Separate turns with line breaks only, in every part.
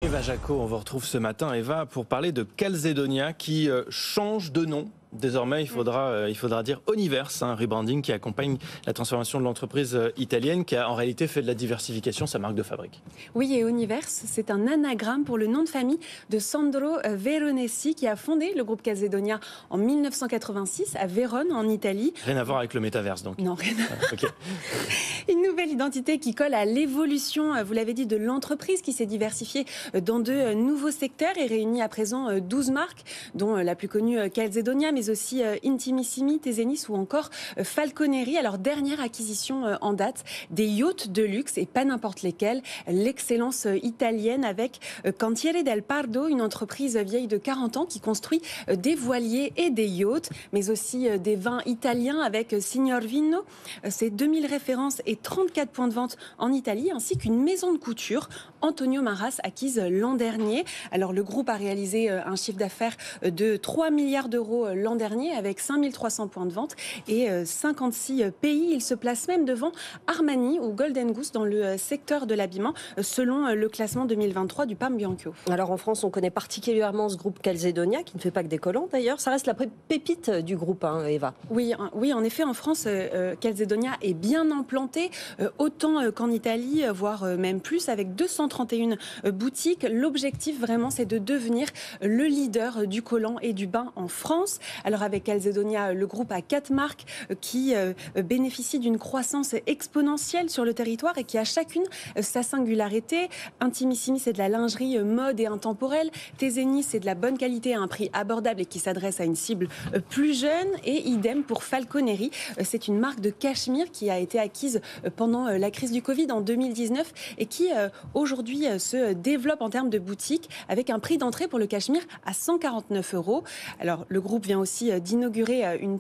Eva Jaco, on vous retrouve ce matin, Eva, pour parler de Calzedonia qui change de nom. Désormais, il faudra dire Universe, un rebranding qui accompagne la transformation de l'entreprise italienne qui a en réalité fait de la diversification sa marque de fabrique.
Oui, et Universe, c'est un anagramme pour le nom de famille de Sandro Veronesi qui a fondé le groupe Calzedonia en 1986 à Vérone, en Italie.
Rien à voir avec le métaverse, donc.
Non, rien à voir.
Okay.
Une nouvelle identité qui colle à l'évolution, vous l'avez dit, de l'entreprise qui s'est diversifiée dans de nouveaux secteurs et réunit à présent 12 marques, dont la plus connue Calzedonia, mais aussi Intimissimi, Tesenis ou encore Falconeri. Alors, dernière acquisition en date, des yachts de luxe et pas n'importe lesquels, l'excellence italienne avec Cantiere del Pardo, une entreprise vieille de 40 ans qui construit des voiliers et des yachts, mais aussi des vins italiens avec Signor Vino. C'est 2000 références et 34 points de vente en Italie, ainsi qu'une maison de couture, Antonio Maras, acquise l'an dernier. Alors, le groupe a réalisé un chiffre d'affaires de 3 milliards d'euros l'an dernier avec 5300 points de vente et 56 pays. Il se place même devant Armani ou Golden Goose dans le secteur de l'habillement selon le classement 2023 du PAM Bianco.
Alors en France, on connaît particulièrement ce groupe Calzedonia qui ne fait pas que des collants d'ailleurs. Ça reste la pépite du groupe, hein, Eva.
Oui, en effet, en France, Calzedonia est bien implanté, autant qu'en Italie, voire même plus, avec 231 boutiques. L'objectif vraiment, c'est de devenir le leader du collant et du bain en France. Alors avec Calzedonia, le groupe a 4 marques qui bénéficient d'une croissance exponentielle sur le territoire et qui a chacune sa singularité. Intimissimi, c'est de la lingerie mode et intemporelle. Tesenis, c'est de la bonne qualité à un prix abordable et qui s'adresse à une cible plus jeune. Et idem pour Falconeri, c'est une marque de cachemire qui a été acquise pendant la crise du Covid en 2019 et qui aujourd'hui se développe en termes de boutique avec un prix d'entrée pour le cachemire à 149 €. Alors le groupe vient aussi d'inaugurer une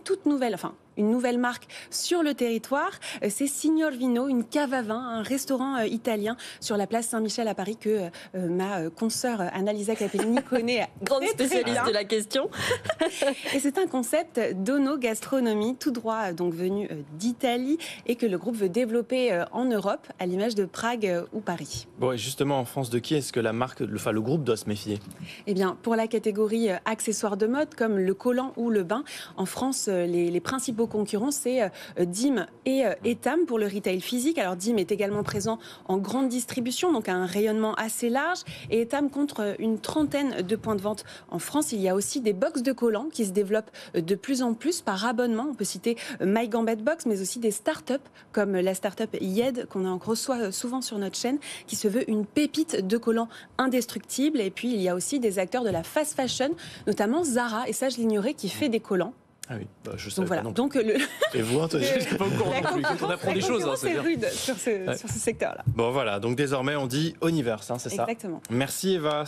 nouvelle marque sur le territoire. C'est Signor Vino, une cave à vin, un restaurant italien sur la place Saint-Michel à Paris que ma consoeur Annalisa Capellini connaît.
Grande spécialiste de la question.
Et c'est un concept d'ono-gastronomie, tout droit donc venu d'Italie et que le groupe veut développer en Europe, à l'image de Prague ou Paris.
Bon, et justement, en France, de qui est-ce que le groupe doit se méfier ?
Eh bien, pour la catégorie accessoires de mode, comme le collant ou le bain, en France, les principaux concurrents, c'est Dim et Etam pour le retail physique. Alors Dim est également présent en grande distribution, donc à un rayonnement assez large. Et Etam compte une trentaine de points de vente en France. Il y a aussi des box de collants qui se développent de plus en plus par abonnement. On peut citer My Gambit Box, mais aussi des startups comme la startup Yed qu'on reçoit souvent sur notre chaîne, qui se veut une pépite de collants indestructibles. Et puis il y a aussi des acteurs de la fast fashion, notamment Zara, et ça je l'ignorais, qui fait des collants.
Ah oui, je sais.
Donc voilà.
Et vous, Anthony, je ne suis pas au courant non plus. On apprend des choses.
C'est rude sur ce secteur-là.
Bon voilà, donc désormais on dit Universe, c'est ça ?
Exactement.
Merci Eva.